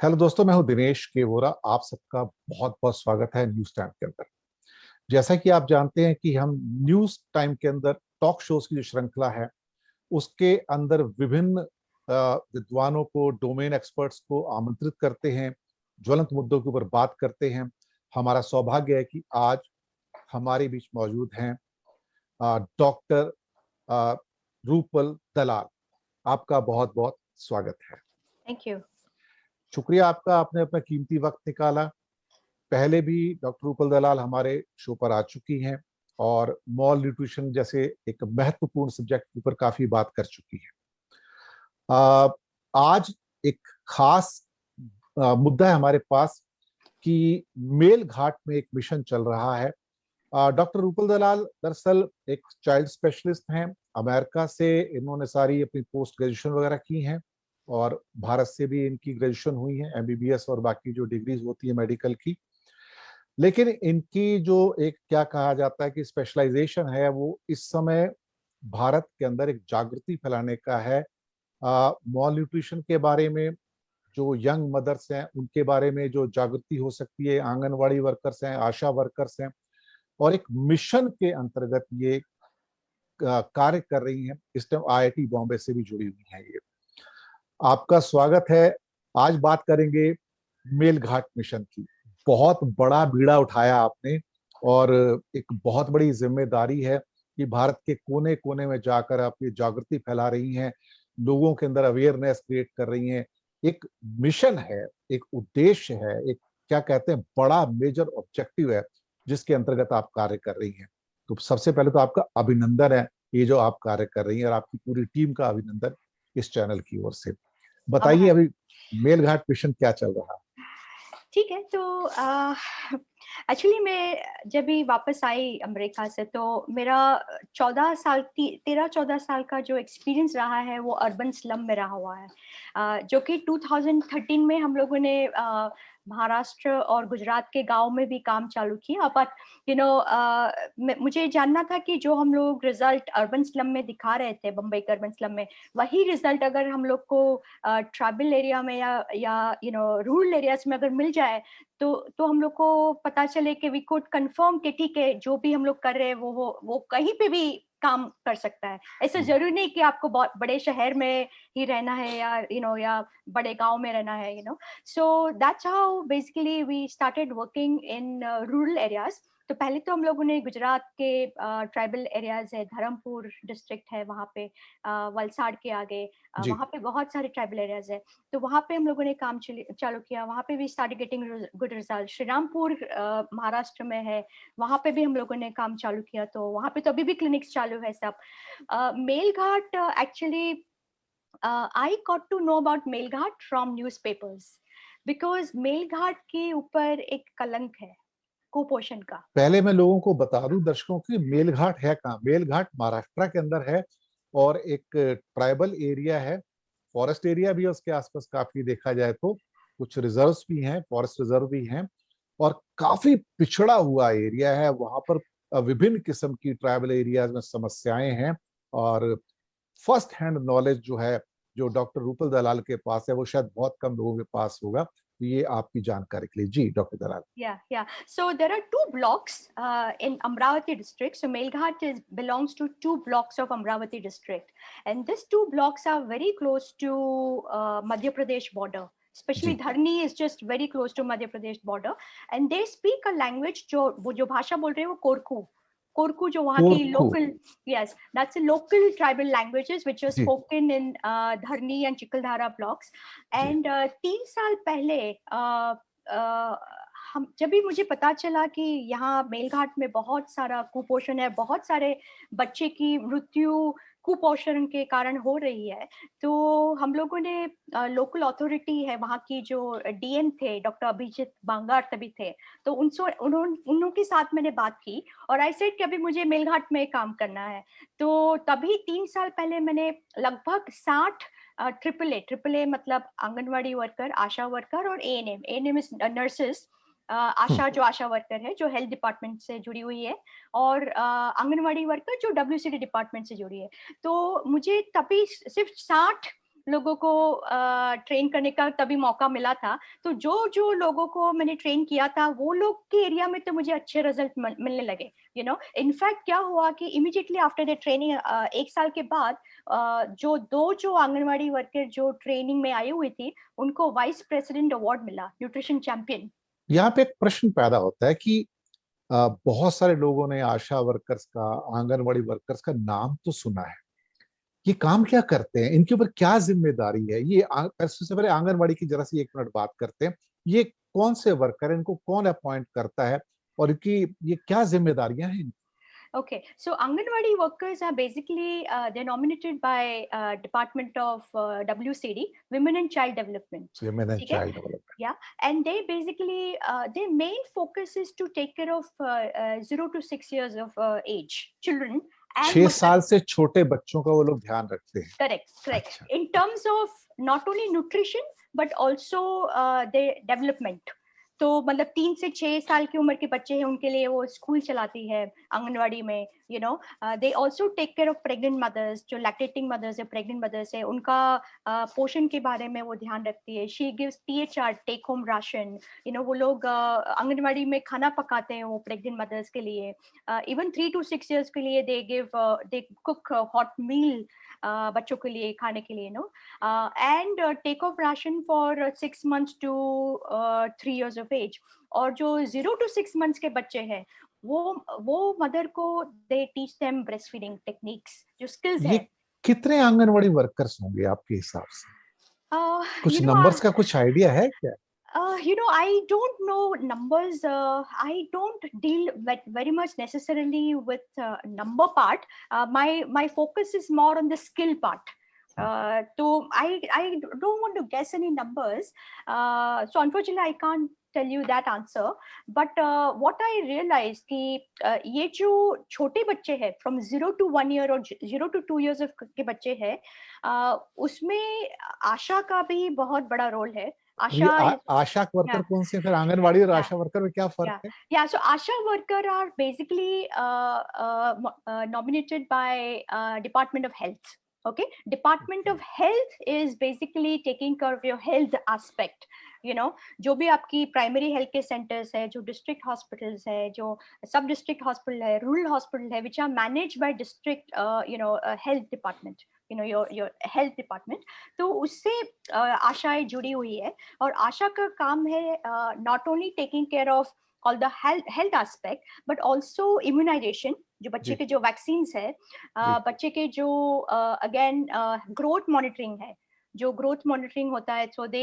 Hello दोस्तों, मैं हूं दिनेश के वोरा। आप सबका बहुत बहुत स्वागत है न्यूज टाइम के अंदर। जैसा कि आप जानते हैं कि हम न्यूज टाइम के अंदर टॉक शोज की जो श्रृंखला है उसके अंदर विभिन्न विद्वानों को, डोमेन एक्सपर्ट्स को आमंत्रित करते हैं, ज्वलंत मुद्दों के ऊपर बात करते हैं। हमारा सौभाग्य है कि आज हमारे बीच मौजूद हैं डॉक्टर रूपल दलाल। आपका बहुत बहुत स्वागत है। Thank you. शुक्रिया आपका, आपने अपना कीमती वक्त निकाला। पहले भी डॉक्टर रूपल दलाल हमारे शो पर आ चुकी हैं और मॉल न्यूट्रिशन जैसे एक महत्वपूर्ण सब्जेक्ट के ऊपर काफी बात कर चुकी हैं। आज एक खास मुद्दा है हमारे पास कि मेल घाट में एक मिशन चल रहा है। डॉक्टर रूपल दलाल दरअसल एक चाइल्ड स्पेशलिस्ट हैं। अमेरिका से इन्होंने सारी अपनी पोस्ट ग्रेजुएशन वगैरह की हैं और भारत से भी इनकी ग्रेजुएशन हुई है, एमबीबीएस और बाकी जो डिग्रीज होती है मेडिकल की। लेकिन इनकी जो एक क्या कहा जाता है कि स्पेशलाइजेशन है, वो इस समय भारत के अंदर एक जागृति फैलाने का है। मॉल न्यूट्रिशन के बारे में, जो यंग मदर्स हैं उनके बारे में जो जागृति हो सकती है, आंगनवाड़ी वर्कर्स हैं, आशा वर्कर्स हैं, और एक मिशन के अंतर्गत ये कार्य कर रही हैं। इस टाइम आईआईटी बॉम्बे से भी जुड़ी हुई हैं ये। आपका स्वागत है। आज बात करेंगे मेलघाट मिशन की। बहुत बड़ा बीड़ा उठाया आपने और एक बहुत बड़ी जिम्मेदारी है कि भारत के कोने कोने में जाकर आप ये जागृति फैला रही हैं, लोगों के अंदर अवेयरनेस क्रिएट कर रही हैं। एक मिशन है, एक उद्देश्य है, एक क्या कहते हैं बड़ा मेजर ऑब्जेक्टिव है जिसके अंतर्गत आप कार्य कर रही हैं। तो सबसे पहले तो आपका अभिनंदन है, ये जो आप कार्य कर रही हैं, और आपकी पूरी टीम का अभिनंदन इस चैनल की ओर से। बताइए, आभार। अभी मेलघाट मिशन क्या चल रहा है? ठीक है, तो एक्चुअली मैं जब भी वापस आई अमेरिका से तो मेरा 13-14 साल का जो एक्सपीरियंस रहा है वो अर्बन स्लम में रहा हुआ है। जो कि 2013 में हम लोगों ने महाराष्ट्र और गुजरात के गांव में भी काम चालू किया। बट मुझे जानना था कि जो हम लोग रिजल्ट अर्बन स्लम में दिखा रहे थे, बम्बई के अर्बन स्लम में, वही रिजल्ट अगर हम लोग को ट्राइबल एरिया में या रूरल एरियाज में अगर मिल जाए तो हम लोग को पता चले कि वी कुड कंफर्म कि ठीक है, जो भी हम लोग कर रहे हैं वो कहीं पे भी काम कर सकता है। ऐसा जरूरी नहीं कि आपको बहुत बड़े शहर में ही रहना है या बड़े गांव में रहना है। So that's how basically we started working in rural areas. तो पहले तो हम लोगों ने गुजरात के ट्राइबल एरियाज है, धर्मपुर डिस्ट्रिक्ट है वहाँ पे, वलसाड़ के आगे जी। वहाँ पे बहुत सारे ट्राइबल एरियाज है। तो वहाँ पे हम लोगों ने काम चालू किया। वहाँ पे भी start getting good result. Shrirampur Maharashtra में है, वहाँ पे भी हम लोगों ने काम चालू किया। तो वहाँ पे तो अभी भी क्लिनिक्स चालू है सब। Melghat actually I got to know about Melghat from newspapers, because Melghat के ऊपर एक कलंक है कुपोषण का। पहले मैं लोगों को बता दूं, दर्शकों की, मेलघाट है कहाँ? मेलघाट महाराष्ट्र के अंदर है और एक ट्राइबल एरिया है। फॉरेस्ट एरिया भी है उसके आसपास, काफी देखा जाए तो कुछ रिजर्व्स भी हैं, फॉरेस्ट रिजर्व भी हैं, और काफी पिछड़ा हुआ एरिया है वहां पर। विभिन्न किस्म की ट्राइबल एरियाज में समस्याएं हैं, और फर्स्ट हैंड नॉलेज जो है, जो डॉक्टर रूपल दलाल के पास है, वो शायद बहुत कम लोगों के पास होगा। तो ये आपकी जानकारी के लिए। जी doctor Dalal. Yeah. So there are two blocks in Amravati district. So Melghat belongs to two blocks of Amravati district, and these two blocks are very close to Madhya Pradesh border. Especially जी। Dharni is just very close to Madhya Pradesh border, and they speak a language जो भाषा बोल रहे हैं वो कोरकू। कोरकू जो वहाँ की Korku. local, yes, that's a local tribal languages which are ji. spoken in Dharni and Chikaldhara blocks. Ji. And 3 साल पहले हम जब भी मुझे पता चला कि यहाँ मेलघाट में बहुत सारा कुपोषण है, बहुत सारे बच्चे की मृत्यु कुपोषण के कारण हो रही है, तो हम लोगों ने लोकल अथॉरिटी है वहाँ की, जो डीएम थे डॉक्टर अभिजीत बांगार तभी थे, तो उनके साथ मैंने बात की और आई सेड कि अभी मुझे मेलघाट में काम करना है। तो तभी 3 साल पहले मैंने लगभग 60 ट्रिपल ए मतलब आंगनवाड़ी वर्कर, आशा वर्कर और एएनएम इज नर्सेस। हम्म। आशा जो आशा वर्कर है जो हेल्थ डिपार्टमेंट से जुड़ी हुई है, और आंगनवाड़ी वर्कर जो डब्ल्यूसीडी डिपार्टमेंट से जुड़ी है। तो मुझे तभी सिर्फ 60 लोगों को ट्रेन करने का तभी मौका मिला था। तो जो जो लोगों को मैंने ट्रेन किया था वो लोग के एरिया में तो मुझे अच्छे रिजल्ट मिलने लगे। इनफैक्ट क्या हुआ कि इमीडिएटली आफ्टर द ट्रेनिंग 1 साल के बाद जो आंगनवाड़ी वर्कर जो ट्रेनिंग में आई हुई थी उनको वाइस प्रेसिडेंट अवार्ड मिला, न्यूट्रिशन चैंपियन। यहाँ पे एक प्रश्न पैदा होता है कि बहुत सारे लोगों ने आशा वर्कर्स का, आंगनवाड़ी वर्कर्स का नाम तो सुना है। ये काम क्या करते हैं, इनके ऊपर क्या जिम्मेदारी है? सबसे पहले आंगनवाड़ी की जरा सी 1 मिनट बात करते हैं। ये कौन से वर्कर हैं, इनको कौन अपॉइंट करता है और इनकी ये क्या जिम्मेदारियां हैं? Okay, so Anganwadi workers are basically they're nominated by Department of WCD, Women and Child Development. Women and Okay? Child Development. Yeah, and they basically their main focus is to take care of 0 to 6 years of age children. 6 साल से छोटे बच्चों का वो लोग ध्यान रखते हैं। Correct. अच्छा। In terms of not only nutrition but also their development. तो मतलब 3 से 6 साल की उम्र के बच्चे हैं उनके लिए वो स्कूल चलाती है आंगनवाड़ी में। They also take care of pregnant mothers, जो लैक्टेटिंग मदर्स है, प्रेग्नेंट मदर्स है, उनका पोषण के बारे में वो ध्यान रखती है। She gives THR, take home ration. वो लोग आंगनवाड़ी में खाना पकाते हैं वो प्रेग्नेंट मदर्स के लिए। इवन 3 to 6 years के लिए दे कुक हॉट मील बच्चों के लिए खाने के लिए, and take of ration for 6 months to 3 years of age। और जो 0 to 6 months के बच्चे हैं वो मदर को they teach them breast feeding techniques, जो स्किल्स ये है। कितने आंगनवाड़ी वर्कर्स होंगे आपके हिसाब से? कुछ नंबर्स का कुछ आइडिया है क्या? I don't know numbers. I don't deal very much necessarily with number part. My focus is more on the skill part. So I don't want to guess any numbers. So unfortunately, I can't tell you that answer. But what I realized कि ये जो छोटे बच्चे हैं from 0 to 1 year और 0 to 2 years के बच्चे हैं, उसमें आशा का भी बहुत बड़ा रोल है। ये आशा आशा वर्कर yeah, कौन से? फिर आंगनवाड़ी और yeah, आशा वर्कर में क्या फर्क yeah, है? yeah. So ASHA worker are basically nominated by Department of Health. Okay, Department of Health is basically taking care of your health aspect. जो भी आपकी प्राइमरी हेल्थ के सेंटर्स है, जो डिस्ट्रिक्ट हॉस्पिटल्स है, जो सब डिस्ट्रिक्ट हॉस्पिटल है, रूरल हॉस्पिटल है, which are managed by district health department, your health department। तो उससे आशाएं जुड़ी हुई है और आशा का काम है not only taking care of all the health aspect but also immunization, जो बच्चे के जो वैक्सीन्स है, बच्चे के जो अगेन ग्रोथ मॉनिटरिंग है, जो ग्रोथ मॉनिटरिंग होता है। So they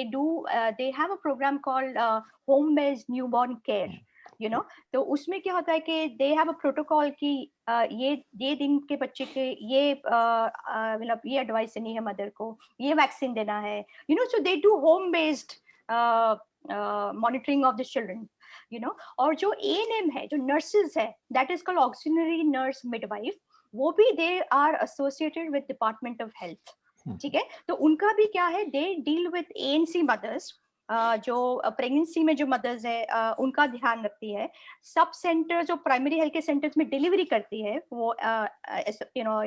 have a programme called home based newborn care. तो उसमें क्या होता है कि दे हैव अ प्रोटोकॉल कि ये दिन के बच्चे के ये मतलब ये एडवाइस देनी है मदर को, ये वैक्सीन देना है। So they do home based monitoring of the children. और जो ANM है, जो नर्सेज है, that is called auxiliary nurse midwife, वो भी they are associated with department of health. ठीक है, तो उनका भी क्या है, they deal with ANC mothers, जो प्रेगनेंसी में जो मदर्स है उनका ध्यान रखती है। सब सेंटर जो प्राइमरी हेल्थ के सेंटर्स में डिलीवरी करती है वो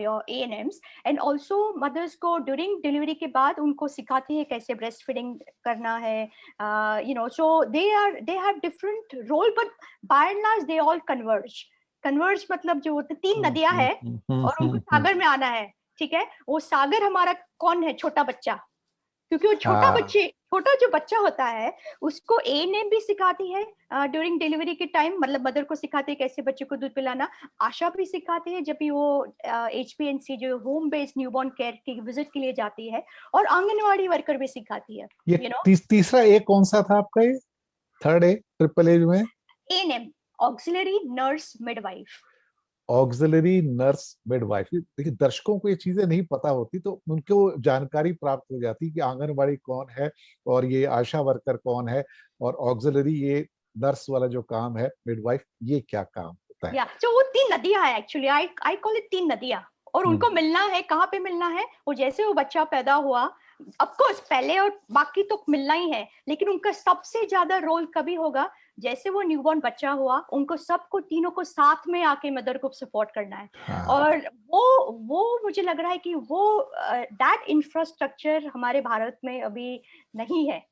your ANMs, and also mothers को ड्यूरिंग डिलीवरी के बाद उनको सिखाती है कैसे ब्रेस्ट फीडिंग करना है। So they have different role but by and large they all converge मतलब जो 3 नदियां है और उनको सागर में आना है। ठीक है, वो सागर हमारा कौन है? छोटा बच्चा, क्योंकि वो छोटा जो बच्चा होता है उसको ANM भी सिखाती है ड्यूरिंग डिलीवरी के टाइम, मतलब मदर को सिखाती है कैसे बच्चे को दूध पिलाना। आशा भी सिखाती है जब भी वो HPNC जो होम बेस्ड न्यूबॉर्न केयर की विजिट के लिए जाती है, और आंगनवाड़ी वर्कर भी सिखाती है। ये तीसरा ए कौन सा था आपका? ये थर्ड ए ट्रिपल ए में ANM, auxiliary nurse midwife. Auxiliary nurse midwife. देखिए, दर्शकों को ये चीजें नहीं पता होती तो उनको जानकारी प्राप्त हो जाती कि आंगनबाड़ी कौन है और ये आशा वर्कर कौन है, और ऑक्सिलरी ये नर्स वाला जो काम है, मिडवाइफ, ये क्या काम होता है। तो वो 3 नदियां है एक्चुअली, आई कॉल इट 3 नदियां। और उनको मिलना है, कहाँ पे मिलना है? वो जैसे वो बच्चा पैदा हुआ ऑफ कोर्स पहले और बाकी तो मिलना ही है, लेकिन उनका सबसे ज्यादा रोल कभी होगा जैसे वो न्यूबॉर्न बच्चा हुआ, उनको सबको तीनों को साथ में आके मदर को सपोर्ट करना है। हाँ। और वो मुझे लग रहा है कि वो दैट इंफ्रास्ट्रक्चर हमारे भारत में अभी नहीं है,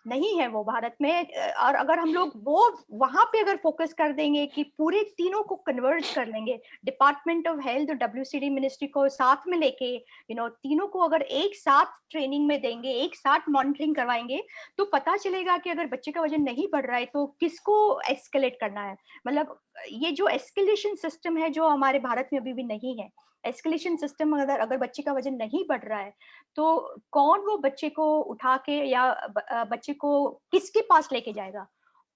नहीं है वो भारत में। और अगर हम लोग वो वहां पे अगर फोकस कर देंगे कि पूरे तीनों को कन्वर्ज कर लेंगे, डिपार्टमेंट ऑफ हेल्थ और डब्ल्यूसीडी मिनिस्ट्री को साथ में लेके तीनों को अगर एक साथ ट्रेनिंग में देंगे, एक साथ मॉनिटरिंग करवाएंगे, तो पता चलेगा कि अगर बच्चे का वजन नहीं बढ़ रहा है तो किसको एस्केलेट करना है। मतलब ये जो एस्केलेशन सिस्टम है जो हमारे भारत में अभी भी नहीं है, एस्केलेशन सिस्टम अगर अगर बच्चे का वजन नहीं बढ़ रहा है तो कौन वो बच्चे को उठा के या बच्चे को किसके पास लेके जाएगा,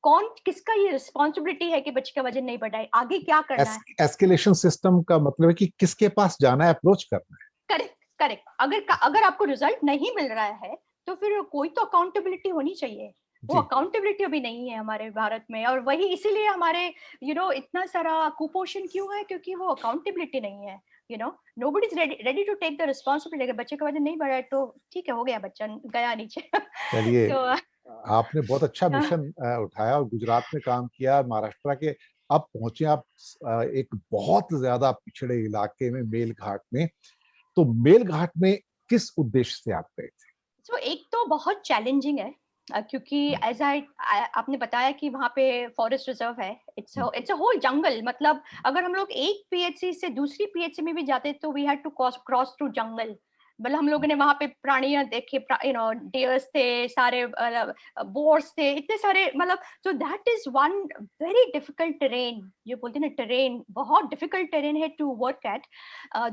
कौन किसका ये रिस्पॉन्सिबिलिटी है कि बच्चे का वजन नहीं बढ़ा है, आगे क्या करना है। एस्केलेशन सिस्टम का मतलब है कि किसके पास जाना है, अप्रोच करना है। करेक्ट करेक्ट, अगर आपको रिजल्ट नहीं मिल रहा है तो फिर कोई तो अकाउंटेबिलिटी होनी चाहिए। वो जी। अकाउंटेबिलिटी अभी नहीं है हमारे भारत में, और वही इसीलिए हमारे इतना सारा कुपोषण क्यों है, क्योंकि वो अकाउंटेबिलिटी नहीं है। Nobody is ready to take the responsibility. अगर बच्चे का वजन नहीं बढ़ा है तो ठीक है, हो गया, बच्चा गया नीचे। चलिए, तो आपने बहुत अच्छा मिशन उठाया और गुजरात में काम किया, महाराष्ट्र के अब पहुंचे आप एक बहुत ज्यादा पिछड़े इलाके में, मेलघाट में। तो मेलघाट में किस उद्देश्य से आप गए थे? सो एक तो बहुत चैलेंजिंग है, क्योंकि एज आई आपने बताया कि वहाँ पे फॉरेस्ट रिजर्व है, इट्स अ होल जंगल। मतलब अगर हम लोग एक पीएचसी से दूसरी पीएचसी में भी जाते तो we had to cross through jungle. मतलब हम लोगों ने वहाँ पे प्राणियां देखे, डियर्स थे, सारे बोर्स थे, इतने सारे, मतलब so that is one very difficult terrain. जो बोलते हैं ना, टेरेन बहुत डिफिकल्ट टेरेन है टू वर्क एट।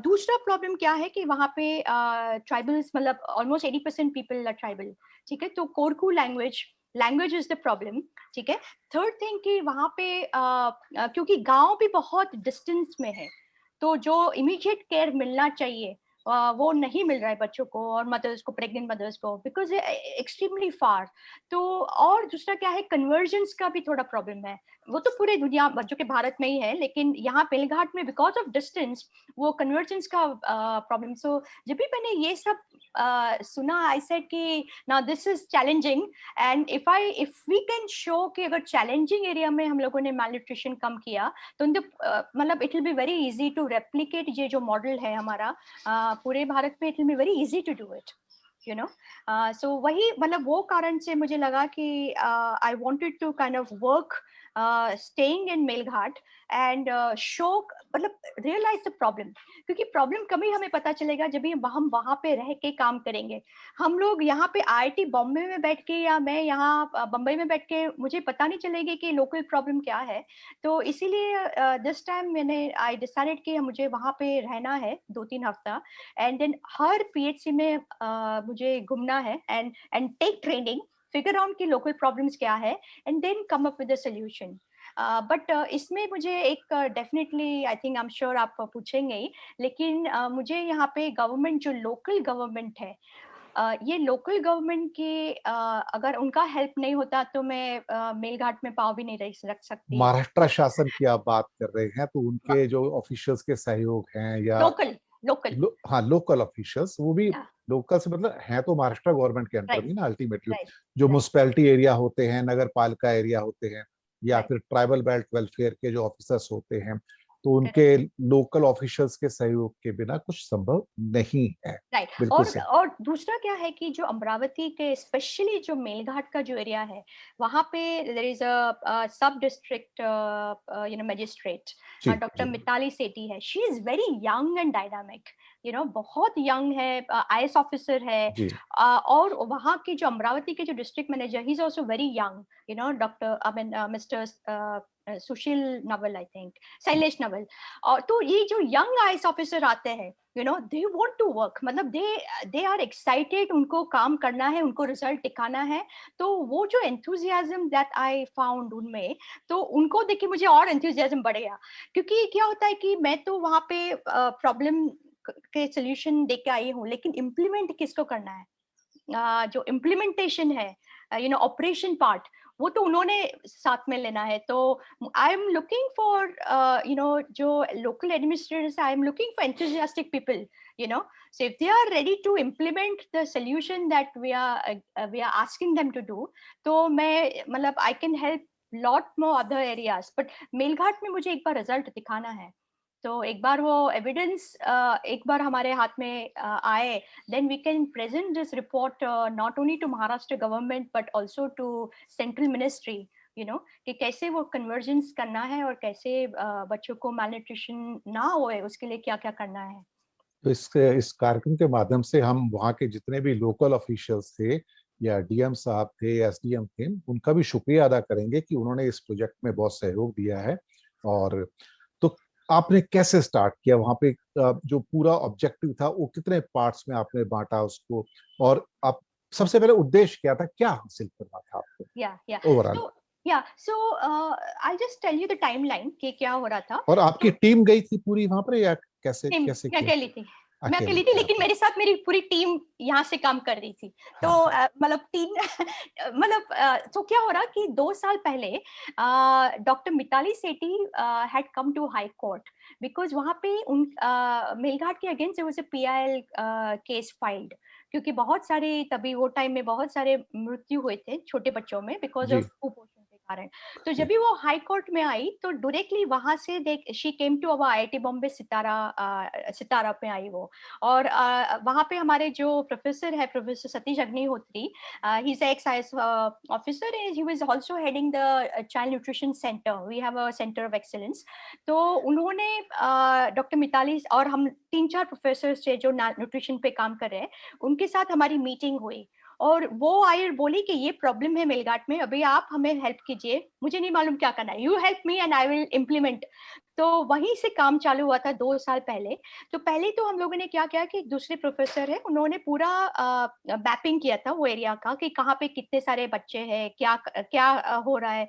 दूसरा प्रॉब्लम क्या है कि वहाँ पे ट्राइबल्स, मतलब ऑलमोस्ट 80% पीपल आर ट्राइबल। ठीक है, तो Korku language is the problem. ठीक है। थर्ड थिंग कि वहाँ पे क्योंकि गांव भी बहुत डिस्टेंस में है, तो जो इमीडिएट केयर मिलना चाहिए वो नहीं मिल रहा है बच्चों को और मदर्स को, प्रेग्नेंट मदर्स को, बिकॉज एक्सट्रीमली फार। तो और दूसरा क्या है, कन्वर्जेंस का भी थोड़ा प्रॉब्लम है। वो तो पूरे दुनिया बच्चों के भारत में ही है, लेकिन यहाँ बेलघाट में बिकॉज ऑफ डिस्टेंस वो कन्वर्जेंस का प्रॉब्लम। सो जब भी मैंने ये सब सुना, आई सेड कि ना this is challenging, and if we can show कि अगर चैलेंजिंग एरिया में हम लोगों ने मैल न्यूट्रिशन कम किया तो मतलब it will be very easy to replicate. ये जो मॉडल है हमारा पूरे भारत में, it will be very easy to do it. So वही, मतलब वो कारण से मुझे लगा कि I wanted to kind of work staying in Melghat and show, मतलब रियलाइज द प्रॉब्लम। क्योंकि प्रॉब्लम कभी हमें पता चलेगा जब भी हम वहां पे रह के काम करेंगे। हम लोग यहाँ पे आईआईटी बॉम्बे में बैठ के या मैं यहाँ बम्बई में बैठ के मुझे पता नहीं चलेगी कि लोकल प्रॉब्लम क्या है। तो इसीलिए दिस टाइम मैंने आई डिसाइडेड कि मुझे वहां पे रहना है 2-3 हफ्ता, एंड देन हर पीएचसी में मुझे घूमना है and take training, figure out की लोकल प्रॉब्लम्स क्या है, and then come up with a solution. But इसमें मुझे एक definitely, I think, I am sure आप पूछेंगे ही, लेकिन मुझे यहाँ पे गवर्नमेंट, जो लोकल गवर्नमेंट है, ये लोकल गवर्नमेंट की अगर उनका हेल्प नहीं होता तो मैं मेलघाट में पाँव भी नहीं रख सकती। महाराष्ट्र शासन की आप बात कर रहे हैं, तो उनके जो ऑफिशियल्स के सहयोग हैं या लोकल लोकल हाँ, लोकल ऑफिशियल्स, वो भी लोकल से मतलब हैं तो महाराष्ट्र गवर्नमेंट के अंडर राइट में ना अल्टीमेटली। राइट जो राइट म्युनिसिपैलिटी एरिया होते हैं, नगर पालिका एरिया होते हैं, या राइट फिर ट्राइबल बेल्ट वेलफेयर के जो ऑफिसर्स होते हैं, तो उनके करेक्ट लोकल ऑफिशियल्स के सहयोग के बिना कुछ संभव नहीं है। राइट। बिल्कुल सही। और दूसरा क्या है कि जो अमरावती के स्पेशली जो मेलघाट का जो एरिया है, वहाँ पे देयर इज अ सब डिस्ट्रिक्ट मजिस्ट्रेट, जी डॉक्टर जी मिताली सेठी है। She is very young and dynamic, बहुत यंग है, आईएएस ऑफिसर है। जी। और वहाँ के जो अमरावती के जो district manager, he is also very young, doctor, I mean mister Sushil Naval, I think Shailesh Naval. और तो ये जो यंग आईएएस ऑफिसर आते हैं, दे वांट टू वर्क, मतलब दे आर एक्साइटेड, उनको काम करना है, उनको रिजल्ट दिखाना है। तो वो जो एंथुजियाज्म दैट आई फाउंड उनमें, तो उनको देख के मुझे और एंथुजियाज्म बढ़ गया। क्योंकि क्या होता है कि मैं तो वहाँ पे प्रॉब्लम के सोल्यूशन दे के आई हूँ, लेकिन इम्प्लीमेंट किसको करना है? जो इम्प्लीमेंटेशन है, ऑपरेशन पार्ट, वो तो उन्होंने साथ में लेना है। तो आई एम लुकिंग फॉर जो local administrators, I am looking for enthusiastic people, so if they are ready to implement the solution that we are asking them to do, तो मैं मतलब I can help lot more other areas, but Melghat में मुझे एक बार result दिखाना है। तो एक बार वो एविडेंस एक बार हमारे हाथ में आए, then we can present this report not only to Maharashtra government but also to central ministry, कि कैसे वो कन्वर्जेंस करना है और कैसे बच्चों को malnutrition ना होए उसके लिए क्या क्या करना है। तो इस कार्यक्रम के माध्यम से हम वहाँ के जितने भी लोकल ऑफिशियल्स थे या डीएम साहब थे, एसडीएम थे, उनका भी शुक्रिया अदा करेंगे कि उन्होंने इस प्रोजेक्ट में बहुत सहयोग दिया है। और तो आपने कैसे स्टार्ट किया वहाँ पे, जो पूरा ऑब्जेक्टिव था वो कितने पार्ट्स में आपने बांटा उसको, और आप सबसे पहले उद्देश्य क्या था, क्या हासिल करना था आपको overall? So I'll just tell you the timeline कि क्या हो रहा था। और आपकी तो टीम गई थी पूरी वहां पर या कैसे टीम कैसे मैं किया? अकेली थी। मैं अकेले अकेली थी, थे आप? लेकिन मेरे साथ मेरी पूरी टीम यहाँ से काम कर रही थी। तो हाँ हाँ। मतलब 3 तो क्या हो रहा कि 2 साल पहले doctor Mitali Sethi had come to high court because वहाँ पे मेलघाट के against there was a PIL case filed, क्योंकि बहुत सारे तभी वो टाइम में बहुत सारे मृत्यु हुए थे छोटे बच्चों में बिकॉज़ जी ऑफ कुपोषण के कारण। तो जब जी। भी वो हाई कोर्ट में आई तो डायरेक्टली वहां से she came to our IIT Bombay Sitara पे आई वो। और वहां पे हमारे जो प्रोफेसर है, professor Satish Agnihotri, he is ex IAS officer, he was also heading the child nutrition centre, we have a centre of excellence. तो उन्होंने डॉक्टर मिताली और हम 3-4 प्रोफेसर थे जो न्यूट्रिशन पे काम कर रहे हैं, उनके साथ हमारी मीटिंग हुई। और वो आई और बोली कि ये प्रॉब्लम है मेलघाट में, अभी आप हमें हेल्प कीजिए, मुझे नहीं मालूम क्या करना है, you help me and I will implement. तो वहीं से काम चालू हुआ था 2 साल पहले। तो पहले तो हम लोगों ने क्या किया कि एक दूसरे प्रोफेसर है, उन्होंने पूरा मैपिंग किया था वो एरिया का कि कहाँ पे कितने सारे बच्चे हैं, क्या क्या हो रहा है।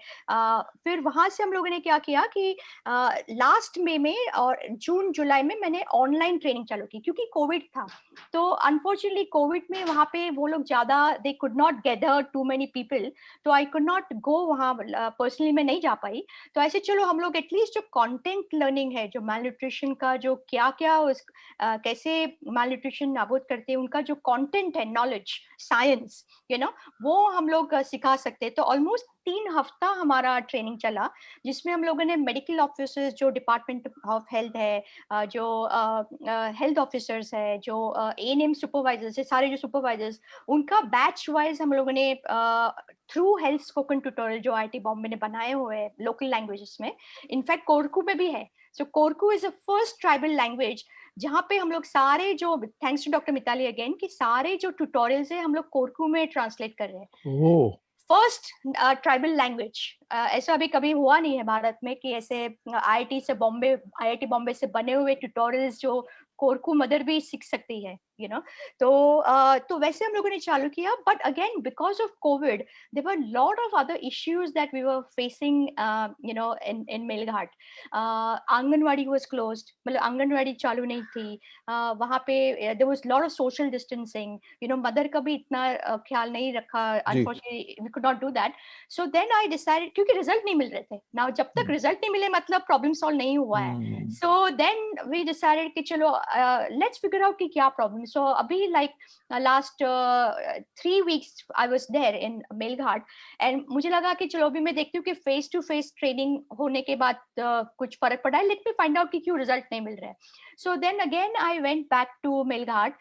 फिर वहां से हम लोगों ने क्या किया कि लास्ट मई में और जून जुलाई में मैंने ऑनलाइन ट्रेनिंग चालू की, क्योंकि कोविड था। तो अनफॉर्चुनेटली कोविड में वहाँ पे वो लोग ज्यादा they could not gather too many people, तो आई कुड नॉट गो वहाँ, पर्सनली मैं नहीं जा पाई। तो ऐसे चलो हम लोग एटलीस्ट जो कंटेंट लर्निंग है, जो माल न्यूट्रिशन का जो क्या क्या कैसे माल न्यूट्रिशन नाबूद करते हैं, उनका जो कंटेंट है, नॉलेज, साइंस, वो हम लोग सिखा सकते हैं। तो ऑलमोस्ट 3 हफ्ता हमारा ट्रेनिंग चला, जिसमें हम लोगों ने मेडिकल ऑफिसर्स, जो डिपार्टमेंट ऑफ हेल्थ है, जो हेल्थ ऑफिसर्स है, जो एएनएम सुपरवाइजर्स है, सारे जो सुपरवाइजर्स, उनका बैच वाइज हम लोगों ने थ्रू हेल्थ स्पोकन ट्यूटोरियल जो आईआईटी बॉम्बे ने बनाए हुए हैं लोकल लैंग्वेजेस में, इनफैक्ट कोरकू में भी है। So Korku is a first tribal language जहाँ पे हम लोग सारे जो, thanks to doctor Mitali again, कि सारे जो ट्यूटोरियल्स है हम लोग कोरकू में ट्रांसलेट कर रहे हैं। ओ फर्स्ट ट्राइबल लैंग्वेज, ऐसा अभी कभी हुआ नहीं है भारत में कि ऐसे आईआईटी बॉम्बे से बने हुए ट्यूटोरियल्स जो कोरकू मदर भी सीख सकती है, तो वैसे हम लोगों ने चालू किया। But again because of Covid there were lot of other issues that we were facing in Melghat. Anganwadi was closed, मतलब आंगनवाड़ी चालू नहीं थी। वहाँ पे there was lot of social distancing, mother का भी इतना ख्याल नहीं रखा, जी। Unfortunately we could not do that. So then I decided, क्योंकि रिजल्ट नहीं मिल रहे थे ना, जब तक रिजल्ट नहीं मिले मतलब प्रॉब्लम सॉल्व नहीं हुआ है। हम्म। सो देन वी डिसाइडेड कि चलो लेट्स फिगर आउट कि क्या प्रॉब्लम। सो अभी like last 3 weeks I was there in Melghat, and मुझे लगा कि चलो अभी मैं देखती हूँ कि फेस टू फेस ट्रेनिंग होने के बाद कुछ फर्क पड़ा है, लेट मी फाइंड आउट कि क्यों रिजल्ट नहीं मिल रहा है। So then again I went back to Melghat.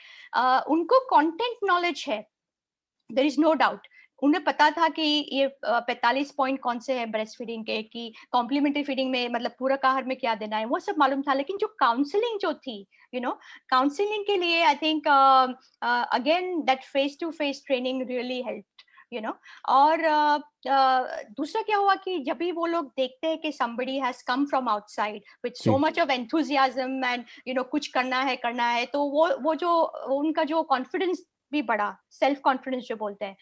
उनको कंटेंट नॉलेज है, देयर इज नो डाउट। उन्हें पता था कि ये 45 पॉइंट कौन से हैं ब्रेस्ट फीडिंग के, कि कॉम्प्लीमेंट्री फीडिंग में मतलब पूरक आहार में क्या देना है, वो सब मालूम था। लेकिन जो काउंसलिंग जो थी, काउंसलिंग के लिए I think again that face to face training really helped. और दूसरा क्या हुआ कि जब भी वो लोग देखते हैं कि somebody has come from outside with so ji much of enthusiasm and कुछ करना है, तो वो जो उनका जो कॉन्फिडेंस भी बढ़ा, सेल्फ कॉन्फिडेंस जो बोलते हैं,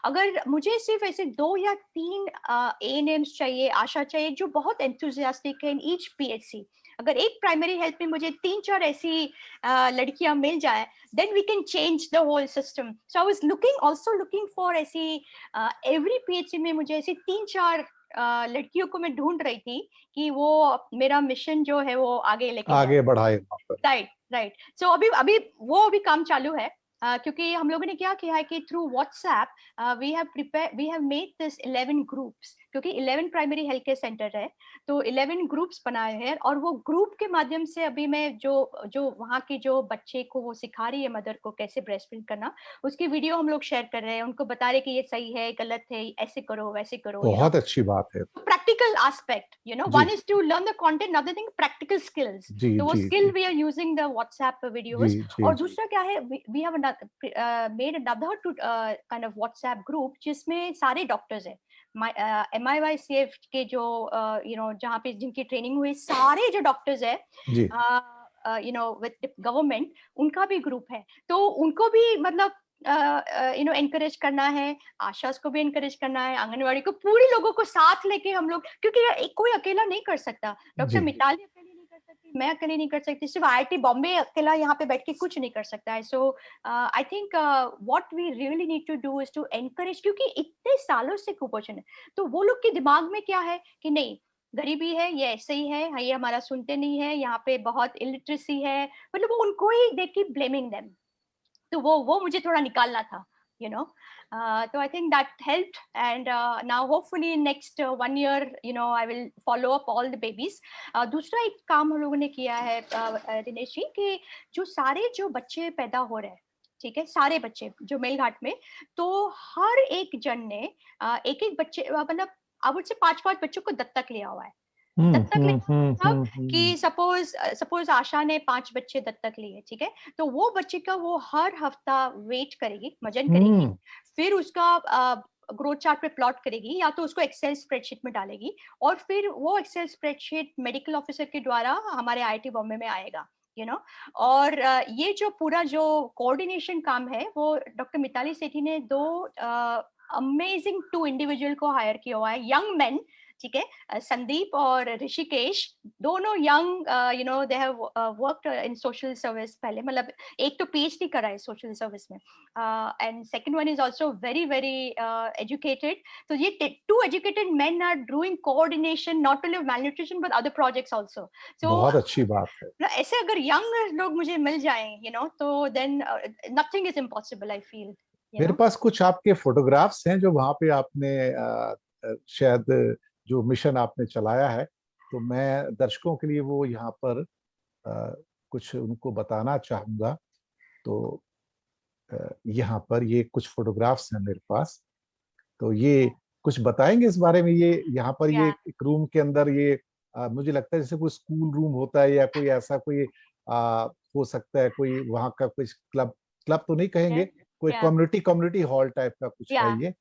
अगर मुझे सिर्फ ऐसे 2 या 3 एएनएम्स चाहिए, आशा चाहिए जो बहुत एंथुसियास्टिक है इन ईच पीएचसी, अगर एक प्राइमरी हेल्थ में मुझे 3-4 ऐसी लड़कियां मिल जाए, then we can change the whole system. So I was also looking for ऐसी every PhD में मुझे ऐसी 3-4 लड़कियों को मैं ढूंढ रही थी कि वो मेरा मिशन जो है वो आगे लेके जाए। आगे बढ़ाए वहाँ पर। Right right. सो अभी अभी वो भी काम चालू है, क्योंकि हम लोगों ने क्या किया है कि through WhatsApp we have made this 11 groups, क्योंकि 11 प्राइमरी हेल्थ केयर सेंटर है, तो 11 ग्रुप्स बनाए हैं, और वो ग्रुप के माध्यम से अभी मैं जो जो वहाँ के जो बच्चे को वो सिखा रही है मदर को कैसे ब्रेस्ट फीड करना, उसकी वीडियो हम लोग शेयर कर रहे हैं, उनको बता रहे कि ये सही है गलत है, ऐसे करो वैसे करो, बहुत अच्छी बात है। practical aspect, ji one is to learn the content, another thing practical skills. जी तो वो जी skill ji we are using the WhatsApp ji videos. जी और जी दूसरा क्या है, we have made another kind of WhatsApp group जिसमें सारे डॉक्टर्स हैं, MIYCF के जो जहाँ पे जिनकी ट्रेनिंग हुई सारे जो डॉक्टर्स है जी विद गवर्नमेंट, उनका भी ग्रुप है, तो उनको भी मतलब एनकरेज करना है, आशास को भी एनकरेज करना है, आंगनवाड़ी को, पूरे लोगों को साथ लेके हम लोग, क्योंकि कोई अकेला नहीं कर सकता, डॉक्टर जी मिताली अकेली नहीं कर सकती, मैं अकेली नहीं कर सकती, सिर्फ IIT बॉम्बे अकेला यहाँ पे बैठ के कुछ नहीं कर सकता है। So I think what we really need to do is to encourage, क्योंकि इतने सालों से कुपोषण है, तो वो लोग के दिमाग में क्या है कि नहीं गरीबी है, ये ऐसे ही है, ये हमारा सुनते नहीं है, यहाँ पे बहुत इलिटरेसी है, मतलब वो उनको ही देख के ब्लेमिंग देम, तो वो मुझे थोड़ा निकालना था, यू नो। तो I think that helped, and now hopefully next 1 year I will follow up all the babies. दूसरा एक काम हम लोगों ने किया है दिनेश जी, कि जो सारे जो बच्चे पैदा हो रहे हैं, ठीक है, सारे बच्चे जो मेलघाट में, तो हर एक जन ने एक एक बच्चे मतलब अब से 5-5 बच्चों को दत्तक लिया हुआ है। दत्तक लेना मतलब कि सपोज आशा ने 5 बच्चे दत्तक लिए, ठीक है, तो वो बच्चे का वो हर हफ्ता वेट करेगी, वजन करेगी, फिर उसका ग्रोथ चार्ट पे प्लॉट करेगी, या तो उसको एक्सेल स्प्रेडशीट में डालेगी, और फिर वो एक्सेल स्प्रेडशीट मेडिकल ऑफिसर के द्वारा हमारे IIT बॉम्बे में आएगा, और ये जो पूरा जो कोऑर्डिनेशन काम है, वो डॉक्टर मिताली सेठी ने 2 अमेजिंग 2 इंडिविजुअल को हायर किया हुआ है, यंग मैन, ठीक है, संदीप और ऋषिकेश, दोनों young, they have worked in social service पहले, मतलब एक तो PhD करा है सोशल सर्विस में, and second one is also very very educated, तो ये 2 educated men are doing coordination not only of malnutrition but other projects also. So बहुत अच्छी बात है। ऐसे अगर यंग लोग मुझे मिल जाएं, तो then nothing is impossible, I feel. मेरे पास कुछ आपके फोटोग्राफ्स हैं जो वहां पे आपने शायद जो मिशन आपने चलाया है, तो मैं दर्शकों के लिए वो यहाँ पर कुछ उनको बताना चाहूंगा। तो यहाँ पर ये कुछ फोटोग्राफ्स हैं मेरे पास, तो ये कुछ बताएंगे इस बारे में। ये यहाँ पर ये एक रूम के अंदर ये मुझे लगता है जैसे कोई स्कूल रूम होता है, या कोई ऐसा कोई हो सकता है, कोई वहाँ का कुछ क्लब क्लब तो नहीं कहेंगे, कोई कम्युनिटी हॉल टाइप का कुछ है ये।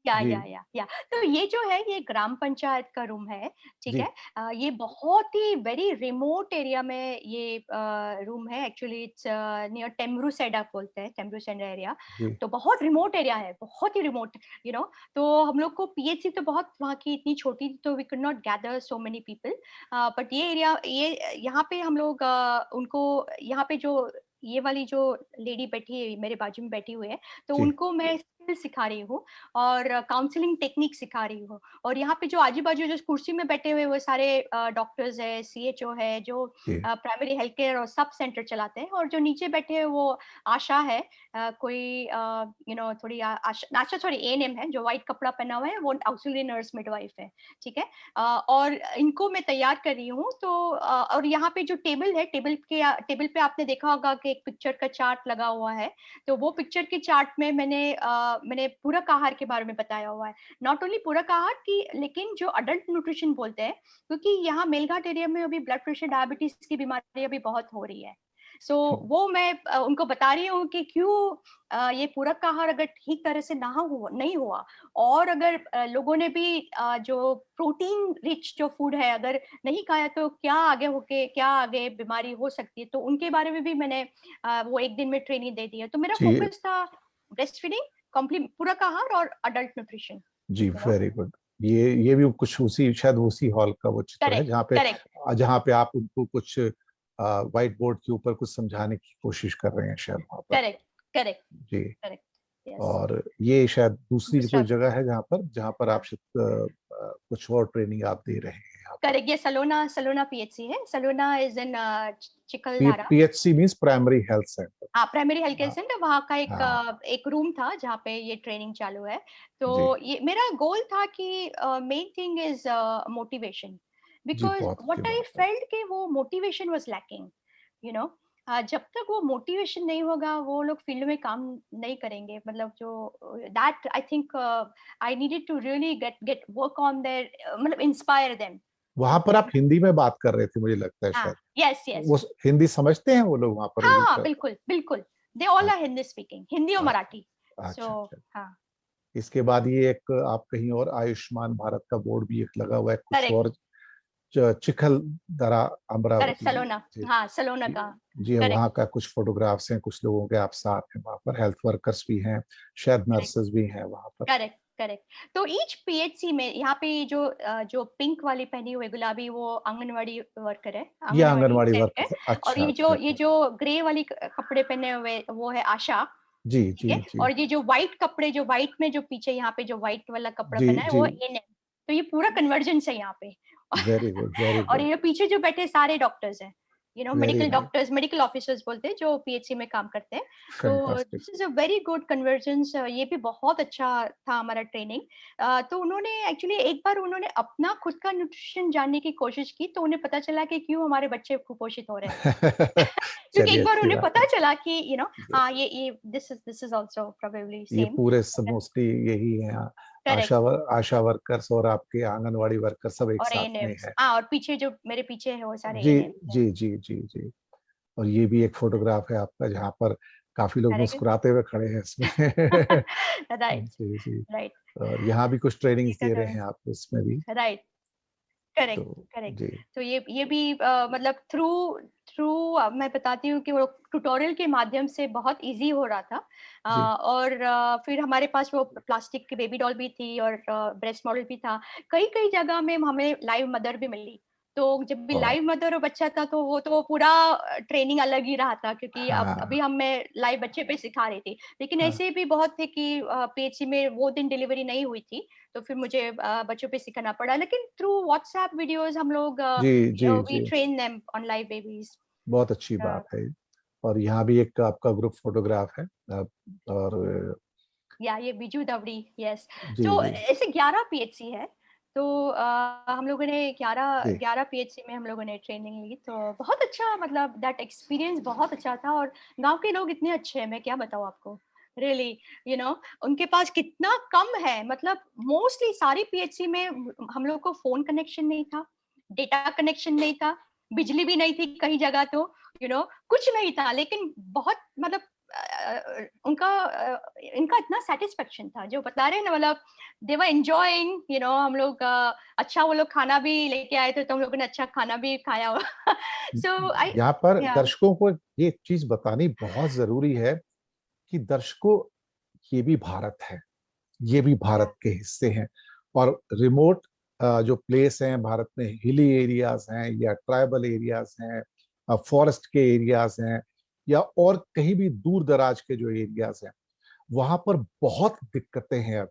या तो ये जो है ये ग्राम पंचायत का रूम है, ठीक है, ये बहुत ही वेरी रिमोट एरिया में ये रूम है, एक्चुअली इट्स नियर टेम्ब्रूसेडा बोलते हैं, टेम्ब्रूसेडा एरिया, तो बहुत रिमोट एरिया है, बहुत ही रिमोट, तो हम लोग को PHC तो बहुत वहाँ की इतनी छोटी थी, तो we could not gather so many people, but ये एरिया, ये यहाँ पे हम लोग उनको, यहाँ पे जो ये वाली जो लेडी बैठी है मेरे बाजू में बैठी हुई है, तो उनको मैं स्किल सिखा रही हूँ और काउंसलिंग टेक्निक सिखा रही हूँ, और यहाँ पे जो आजू बाजू जो कुर्सी में बैठे हुए वो सारे डॉक्टर्स है, CHO है, जो प्राइमरी हेल्थ केयर और सब सेंटर चलाते हैं, और जो नीचे बैठे हैं वो आशा है, कोई थोड़ी आशा सॉरी ANM है, जो व्हाइट कपड़ा पहना हुआ है, वो ऑक्सिलरी नर्स मिडवाइफ है, ठीक है, और इनको मैं तैयार कर रही हूँ। तो और यहाँ पे जो टेबल है, टेबल पे आपने देखा होगा कि एक पिक्चर का चार्ट लगा हुआ है, तो वो पिक्चर के चार्ट में मैंने पूरक आहार के बारे में बताया हुआ है, नॉट ओनली पूरक आहार की, लेकिन जो अडल्ट न्यूट्रिशन बोलते हैं, क्योंकि यहाँ मेलघाट एरिया में अभी ब्लड प्रेशर, डायबिटीज की बीमारी अभी बहुत हो रही है, सो वो मैं उनको बता रही हूँ कि क्यों ये पूरक आहार अगर ठीक तरह से नहीं हुआ, और अगर लोगों ने भी जो प्रोटीन रिच जो फूड है अगर नहीं खाया, तो क्या आगे बीमारी हो सकती है, तो उनके बारे में भी मैंने वो एक दिन में ट्रेनिंग दे दी है। तो मेरा फोकस था ब्रेस्ट फीडिंग, पूरक आहार और अडल्ट न्यूट्रिशन। जी, वेरी गुड, ये भी कुछ उसी, शायद उसी हॉल का वो चित्र है करेक्ट करेक्ट जहाँ पे आप उनको कुछ व्हाइट बोर्ड के ऊपर कुछ समझाने की कोशिश कर रहे हैं शायद वहां पर। करेक्ट करेक्ट जी। करेक्ट। यस। और ये शायद दूसरी कोई दूसरा जगह है जहाँ पर आप शायद कुछ और ट्रेनिंग आप दे रहे हैं यहाँ पर। करेक्ट, ये सलोना सलोना पीएचसी है। Salona is in Chikhaldara. PHC means primary health centre. हाँ, प्राइमरी हेल्थ केयर हाँ सेंटर, वहाँ का हाँ एक रूम था जहाँ पे ये ट्रेनिंग चालू है। जी तो ये मेरा गोल था कि मेन थिंग इज मोटिवेशन, जी, बिकॉज बहुत अच्छी व्हाट आई बात है। फेल्ट कि वो motivation was lacking, you know. जब तक वो मोटिवेशन नहीं होगा वो लोग फील्ड में काम नहीं करेंगे। मतलब जो that I think I needed to really get get work on there, मतलब इंस्पायर देम। वहां पर आप हिंदी में बात कर रहे थे मुझे लगता है हाँ, शायद। Yes yes. वो हिंदी समझते हैं वो लोग वहां पर हाँ भी? हाँ, बिल्कुल बिल्कुल। दे ऑल आर अच्छा हिंदी स्पीकिंग, हिंदी और मराठी। सो अच्छा अच्छा। हाँ। इसके बाद ये एक आप कहीं और आयुष्मान भारत का बोर्ड भी एक लगा हुआ है कुछ करेक्ट और, चिखल दरा करेक्ट, अमरावती। सलोना। जी हाँ, सलोना जी का। जी, वहाँ करेक्ट का कुछ फोटोग्राफ्स हैं, कुछ लोगों के आप साथ हैं वहाँ पर, हेल्थ वर्कर्स भी हैं, शायद करेक्ट नर्सेस भी हैं वहाँ पर। Correct correct. तो ईच पीएचसी में यहाँ पे जो जो पिंक वाली पहनी हुई गुलाबी, वो आंगनवाड़ी वर्कर है, ये आंगनवाड़ी आंगनवाड़ी सेट है। वर्कर्स, और अच्छा अच्छा ये अच्छा। जो ग्रे वाली कपड़े पहने हुए वो है आशा। जी ठीक जी है। जी और ये जो व्हाइट कपड़े, जो व्हाइट में जो पीछे यहाँ पे जो व्हाइट वाला कपड़ा जी पहना है जी, वो एएनएम। तो ये पूरा कन्वर्जेंस है यहाँ पे। वेरी गुड वेरी और गुड ये पीछे जो बैठे सारे डॉक्टर्स हैं, very medical nice, doctors, medical officers बोलते हैं जो पीएचसी में काम करते हैं। तो fantastic. This is a very good convergence. ये भी बहुत अच्छा था हमारा ट्रेनिंग। तो उन्होंने एक्चुअली एक बार उन्होंने अपना खुद का न्यूट्रिशन जानने की कोशिश की, तो उन्हें पता चला कि क्यों हमारे बच्चे कुपोषित हो रहे हैं। क्योंकि चलिए एक बार अच्छी उन्हें बात पता है। चला कि हाँ, ये दिस इज आल्सो प्रोबेबली ये सेम। पूरे सब मोस्टली यही है, करेक्ट। आशा वर्कर्स और आपके आंगनवाड़ी वर्कर सब एक और साथ में एएनएम्स, है। हाँ, और पीछे जो मेरे पीछे है वो सारे जी एएनएम्स हैं। जी जी जी जी। और ये भी एक फोटोग्राफ है आपका जहाँ पर काफी लोग करेक्ट। मुस्कुराते हुए खड़े हैं इसमें। राइट जी जी। राइट। और यहाँ भी कुछ ट्रेनिंग्स दे रहे हैं आप इसमें भी? राइट तो करेक्ट करेक्ट। जी तो ये भी मतलब थ्रू थ्रू मैं बताती हूँ कि वो ट्यूटोरियल के माध्यम से बहुत इजी हो रहा था। जी और फिर हमारे पास वो प्लास्टिक की बेबी डॉल भी थी और ब्रेस्ट मॉडल भी था। कई कई जगह में हमें लाइव मदर भी मिली। तो जब भी वाह, लाइव मदर और बच्चा था तो वो तो पूरा ट्रेनिंग अलग ही रहा था, क्योंकि अब हाँ अभी हम मैं लाइव बच्चे पे सिखा रही थी। लेकिन हाँ ऐसे भी बहुत थे कि पीएचसी में वो दिन डिलीवरी नहीं हुई थी, तो फिर मुझे बच्चों पे सिखाना पड़ा। लेकिन थ्रू व्हाट्सएप वीडियोस हम लोग जी जी वी जी, train them on live babies. बहुत अच्छी बात है। और यहाँ भी एक आपका ग्रुप फोटोग्राफ है और या ये बिजू दवड़ी, यस। जी तो जी ऐसे 11 पीएचसी है। तो हम लोगों ने 11 जी 11 पीएचसी में हम लोगों ने ट्रेनिंग ली। तो बहुत अच्छा, मतलब दैट एक्सपीरियंस बहुत अच्छा था। और गांव के लोग इतने अच्छे हैं, मैं क्या बताऊँ आपको। रियली, उनके पास कितना कम है, मतलब मोस्टली सारी पीएचसी में हम लोग को फोन कनेक्शन नहीं था, डेटा कनेक्शन नहीं था, बिजली भी नहीं थी कई जगह। तो कुछ नहीं था, लेकिन बहुत मतलब उनका इनका इतना सेटिस्फेक्शन था जो बता रहे हैं ना, मतलब दे वर एंजॉयिंग। हम लोग अच्छा, वो लोग खाना भी लेके आए थे, तो हम लोगों ने अच्छा खाना भी खाया हुआ। सो आई यहाँ पर या दर्शकों को ये चीज बतानी बहुत जरूरी है कि दर्शकों, ये भी भारत है, ये भी या भारत के हिस्से हैं। और रिमोट जो प्लेस हैं भारत में, हिली एरियाज हैं या ट्राइबल एरियाज हैं, फॉरेस्ट के एरियाज हैं, या और कहीं भी दूर दराज के जो एरियाज हैं, वहां पर बहुत दिक्कतें हैं। अब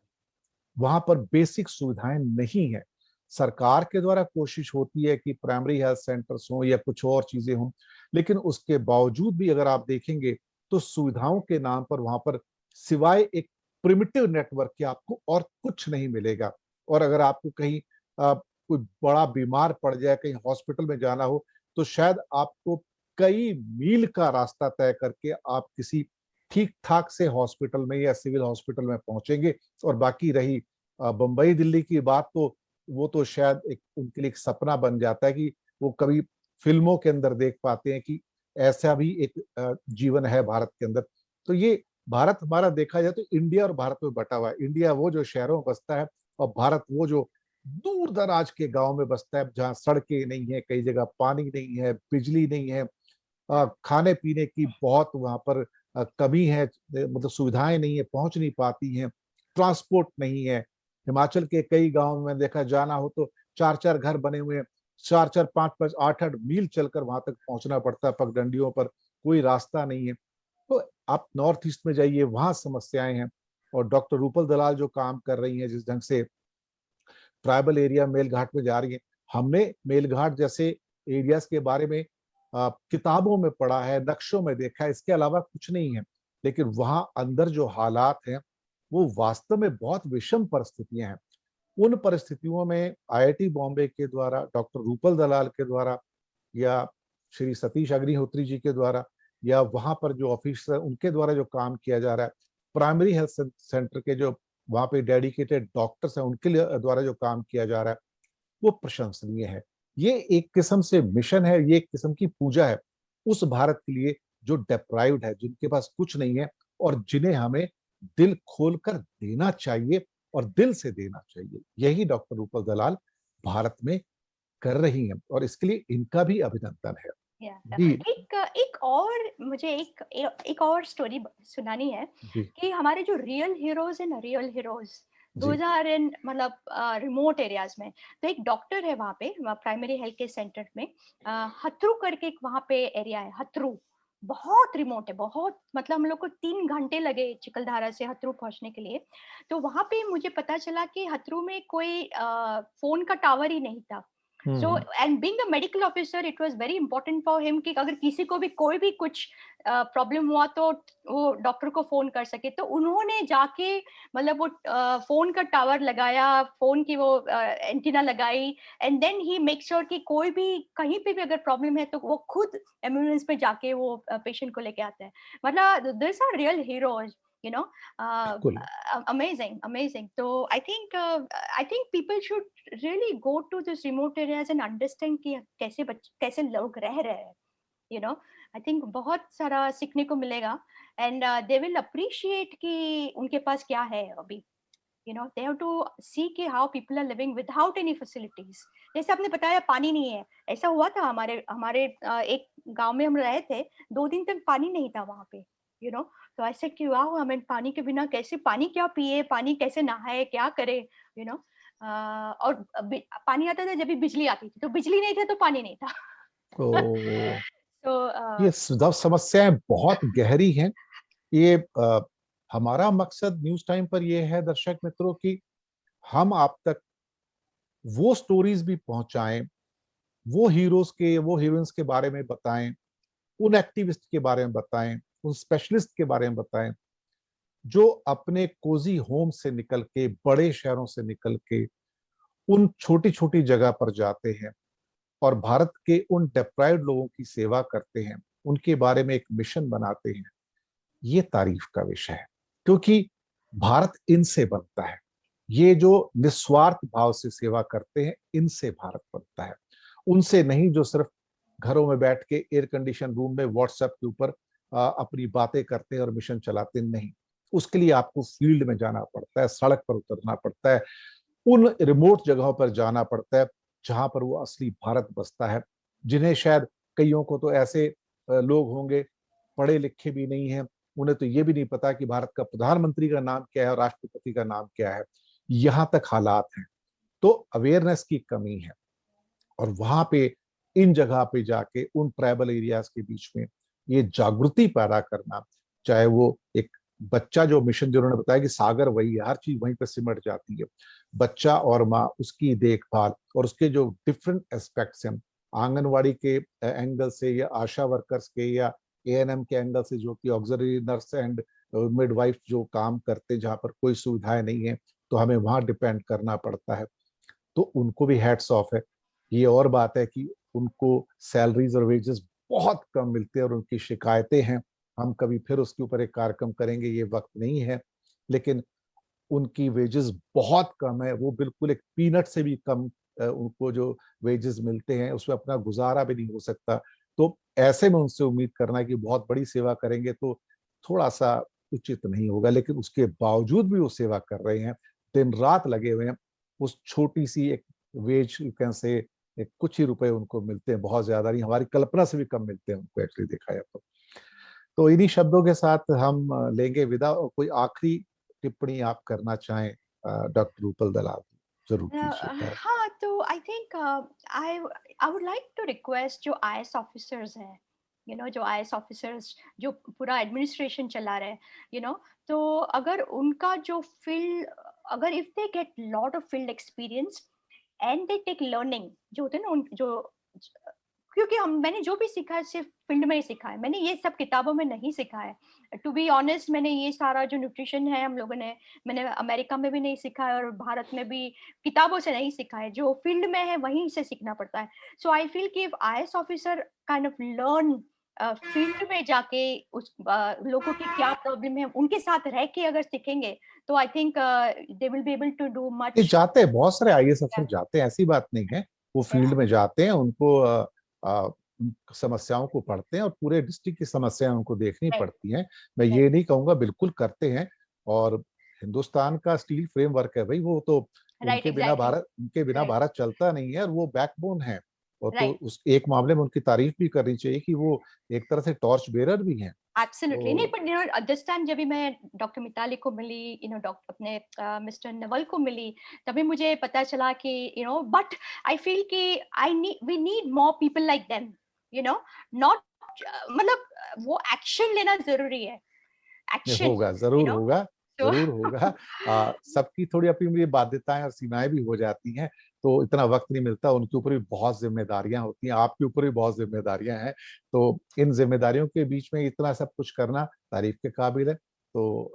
वहां पर बेसिक सुविधाएं नहीं है। सरकार के द्वारा कोशिश होती है कि प्राइमरी हेल्थ सेंटर्स हों या कुछ और चीजें हों, लेकिन उसके बावजूद भी अगर आप देखेंगे तो सुविधाओं के नाम पर वहां पर सिवाय एक प्रिमिटिव नेटवर्क के आपको और कुछ नहीं मिलेगा। और अगर आपको कहीं कोई बड़ा बीमार पड़ जाए, कहीं हॉस्पिटल में जाना हो, तो शायद आपको कई मील का रास्ता तय करके आप किसी ठीक ठाक से हॉस्पिटल में या सिविल हॉस्पिटल में पहुंचेंगे। और बाकी रही बम्बई दिल्ली की बात, तो वो तो शायद एक उनके लिए एक सपना बन जाता है कि वो कभी फिल्मों के अंदर देख पाते हैं कि ऐसा भी एक जीवन है भारत के अंदर। तो ये भारत हमारा देखा जाए तो इंडिया और भारत में बटा हुआ है। इंडिया वो जो शहरों में बसता है, और भारत वो जो दूर दराज के गांव में बसता है, जहाँ सड़कें नहीं है, कई जगह पानी नहीं है, बिजली नहीं है, खाने पीने की बहुत वहां पर कमी है, मतलब सुविधाएं नहीं है, पहुंच नहीं पाती हैं, ट्रांसपोर्ट नहीं है। हिमाचल के कई गांव में देखा, जाना हो तो 4-4 घर बने हुए हैं, 4-4, 5-5, 8-8 मील चलकर वहां तक पहुंचना पड़ता है, पगडंडियों पर कोई रास्ता नहीं है। तो आप नॉर्थ ईस्ट में जाइए, वहां समस्याएं हैं। और डॉक्टर रूपल दलाल जो काम कर रही हैं, जिस ढंग से ट्राइबल एरिया मेलघाट में जा रही है, हमने मेलघाट जैसे एरियाज के बारे में किताबों में पढ़ा है, नक्शों में देखा है, इसके अलावा कुछ नहीं है। लेकिन वहां अंदर जो हालात हैं वो वास्तव में बहुत विषम परिस्थितियां हैं। उन परिस्थितियों में आईआईटी बॉम्बे के द्वारा, डॉक्टर रूपल दलाल के द्वारा, या श्री सतीश अग्निहोत्री जी के द्वारा, या वहां पर जो ऑफिसर उनके द्वारा जो काम किया जा रहा है, प्राइमरी हेल्थ सेंटर के जो वहां पे डेडिकेटेड डॉक्टर्स हैं उनके द्वारा जो काम किया जा रहा है, वो प्रशंसनीय है। ये एक किस्म से मिशन है, ये एक किस्म की पूजा है उस भारत के लिए जो डेप्राइव्ड है, जिनके पास कुछ नहीं है, और जिन्हें हमें दिल खोलकर देना चाहिए और दिल से देना चाहिए। यही डॉक्टर रूपल दलाल भारत में कर रही हैं, और इसके लिए इनका भी अभिनंदन है। जी। एक एक और मुझे एक और स्टोरी सुनानी है जी। कि हमारे जो रियल हीरोज है ना, रियल हीरोज जी। 2000 मतलब रिमोट एरियाज में, तो एक डॉक्टर है वहाँ पे प्राइमरी हेल्थ केयर सेंटर में, हथरू करके एक वहाँ पे एरिया है, हथरू। बहुत रिमोट है, बहुत, मतलब हम लोग को 3 घंटे लगे चिकलधारा से हथरू पहुंचने के लिए। तो वहां पे मुझे पता चला कि हथरू में कोई फोन का टावर ही नहीं था। So hmm. And being a medical officer it was very important for him कि अगर किसी को भी कोई भी कुछ प्रॉब्लम हुआ तो वो डॉक्टर को फोन कर सके। तो उन्होंने जाके मतलब वो फोन का टावर लगाया, फोन की वो एंटीना लगाई, and then he make sure कि कोई भी कहीं पे भी अगर प्रॉब्लम है तो वो खुद एम्बुलेंस में जाके वो पेशेंट को लेके आता है। मतलब this are real heroes, you know. uh, बिल्कुल। Amazing, amazing. So I think people should really go to this remote areas and understand कि कैसे लोग रह रहे हैं, you know. I think बहुत सारा सीखने को मिलेगा, and they will appreciate कि उनके पास क्या है अभी, you know. They have to see कि how people are living without any facilities. जैसे आपने बताया पानी नहीं है, ऐसा हुआ था हमारे हमारे एक गांव में हम रहे थे, 2 दिन तक पानी नहीं था वहां पे, you know. तो ऐसे कि वाह, हमें पानी के बिना कैसे, पानी क्या पिए, पानी कैसे नहाए, क्या करे, you know. और पानी आता था जब भी बिजली आती थी, तो बिजली नहीं था तो पानी नहीं था। तो तो ये समस्याएं बहुत गहरी हैं। ये हमारा मकसद न्यूज टाइम पर यह है, दर्शक मित्रों, कि हम आप तक वो स्टोरीज भी पहुंचाएं, वो हीरोज के, वो हीरोइंस के बारे में बताएं, उन एक्टिविस्ट के बारे में बताएं, उन स्पेशलिस्ट के बारे में बताएं, जो अपने कोजी होम से निकल के, बड़े शहरों से निकल के उन छोटी छोटी जगह पर जाते हैं और भारत के उन डेप्राइव्ड लोगों की सेवा करते हैं, उनके बारे में एक मिशन बनाते हैं। ये तारीफ का विषय है, क्योंकि भारत इनसे बनता है। ये जो निस्वार्थ भाव से सेवा करते हैं, इनसे भारत बनता है, उनसे नहीं जो सिर्फ घरों में बैठ के एयर कंडीशन रूम में व्हाट्सएप के ऊपर अपनी बातें करते हैं और मिशन चलाते नहीं। उसके लिए आपको फील्ड में जाना पड़ता है, सड़क पर उतरना पड़ता है, उन रिमोट जगहों पर जाना पड़ता है जहां पर वो असली भारत बसता है, जिन्हें शायद, कईयों को तो ऐसे लोग होंगे पढ़े लिखे भी नहीं हैं, उन्हें तो ये भी नहीं पता कि भारत का प्रधानमंत्री का नाम क्या है और राष्ट्रपति का नाम क्या है। यहाँ तक हालात हैं। तो अवेयरनेस की कमी है, और वहां पे, इन जगह पे जाके उन ट्राइबल एरियाज के बीच में ये जागृति पैदा करना, चाहे वो एक बच्चा, जो मिशन जिन्होंने बताया कि सागर वही है, हर चीज वहीं पे सिमट जाती है, बच्चा और माँ, उसकी देखभाल और उसके जो डिफरेंट एस्पेक्ट्स हैं, आंगनवाड़ी के एंगल से, या आशा वर्कर्स के, या एएनएम के एंगल से, जो कि ऑक्सिलरी नर्स एंड मिडवाइफ जो काम करते हैं, जहाँ पर कोई सुविधाएं नहीं है तो हमें वहां डिपेंड करना पड़ता है, तो उनको भी हैट्स ऑफ है। ये और बात है कि उनको सैलरीज और वेजेस बहुत कम मिलते हैं और उनकी शिकायतें हैं, हम कभी फिर उसके ऊपर एक कार्यक्रम करेंगे, ये वक्त नहीं है। लेकिन उनकी वेजेस बहुत कम है, वो बिल्कुल एक पीनट से भी कम उनको जो वेजेस मिलते हैं, उसमें अपना गुजारा भी नहीं हो सकता। तो ऐसे में उनसे उम्मीद करना कि बहुत बड़ी सेवा करेंगे तो थोड़ा सा उचित नहीं होगा। लेकिन उसके बावजूद भी वो सेवा कर रहे हैं, दिन रात लगे हुए हैं। उस छोटी सी एक वेज, यू कैन से, कुछ ही रुपए उनको मिलते हैं, बहुत ज्यादा नहीं, हमारी कल्पना से भी कम मिलते हैं उनको, एक्चुअली देखा जाए तो इन्हीं शब्दों के साथ हम लेंगे विदा। और कोई आखिरी टिप्पणी आप करना चाहें डॉक्टर रूपल दलाल, जरूर कीजिएगा। हाँ, तो I think I I would like to request जो आईएएस ऑफिसर्स हैं, जो आईएएस ऑफिसर्स जो पूरा एडमिनिस्ट्रेशन चला रहे हैं, तो अगर उनका जो फील्ड, अगर if they get lot of field experience and they take learning, जो होते हैं ना क्योंकि मैंने जो भी सीखा है सिर्फ फील्ड में ही सीखा है, मैंने ये सब किताबों में नहीं सीखा है। टू बी ऑनेस्ट, मैंने ये सारा जो न्यूट्रिशन है हम लोगों ने, मैंने अमेरिका में भी नहीं सीखा है और भारत में भी किताबों से नहीं सीखा है, जो फील्ड में है वहीं से सीखना पड़ता है। सो आई फील कि if IAS officer kind of learn field में जाके उस लोगों की क्या प्रॉब्लम है उनके साथ रह के अगर सीखेंगे, तो I think they will be able to do ये मच। जाते हैं, बहुत सारे आईएएस अफसर जाते हैं, ऐसी बात नहीं है। वो फील्ड में जाते हैं, उनको उन समस्याओं को पढ़ते हैं और पूरे डिस्ट्रिक्ट की समस्याएं उनको देखनी राइट, पड़ती हैं। मैं ये नहीं कहूंगा, बिल्कुल करते हैं। और हिंदुस्तान का स्टील फ्रेमवर्क है भाई, वो तो राइट, एग्जैक्टली, उनके बिना राइट, भारत चलता नहीं है, और वो बैकबोन है। और तो राइट। उस एक मामले में उनकी तारीफ भी करनी चाहिए कि वो एक तरह से टॉर्च बेरर भी हैं। एब्सोल्युटली नहीं, तो पर दिस टाइम जब भी मैं डॉक्टर मिताली को मिली, डॉक्टर अपने मिस्टर नवल को मिली, तभी मुझे पता चला कि बट आई फील कि I need we need more people like them, not, मतलब वो एक्शन लेना जरूरी है, ये एक्शन, होगा, जरूर होगा, तो जरूर होगा। सबकी थोड़ी अपनी अपनी बाध्यताएं और सीमाएं भी हो जाती हैं, तो इतना वक्त नहीं मिलता। उनके ऊपर भी बहुत जिम्मेदारियां होती हैं, आपके ऊपर भी बहुत जिम्मेदारियां हैं। तो इन जिम्मेदारियों के बीच में इतना सब कुछ करना तारीफ के काबिल है। तो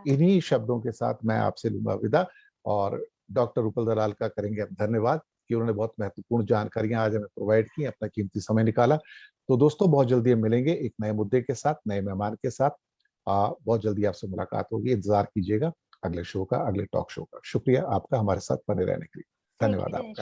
इन्हीं शब्दों के साथ मैं आपसे लूंगा विदा, और डॉक्टर रूपल दलाल का करेंगे हम धन्यवाद कि उन्होंने बहुत महत्वपूर्ण जानकारियां आज हमें प्रोवाइड की, अपना कीमती समय निकाला। तो दोस्तों, बहुत जल्दी हम मिलेंगे एक नए मुद्दे के साथ, नए मेहमान के साथ। बहुत जल्दी आपसे मुलाकात होगी, इंतजार कीजिएगा अगले शो का, अगले टॉक शो का। शुक्रिया आपका हमारे साथ बने रहने के लिए। थैंक धन्यवाद यू आपका। दिनेश।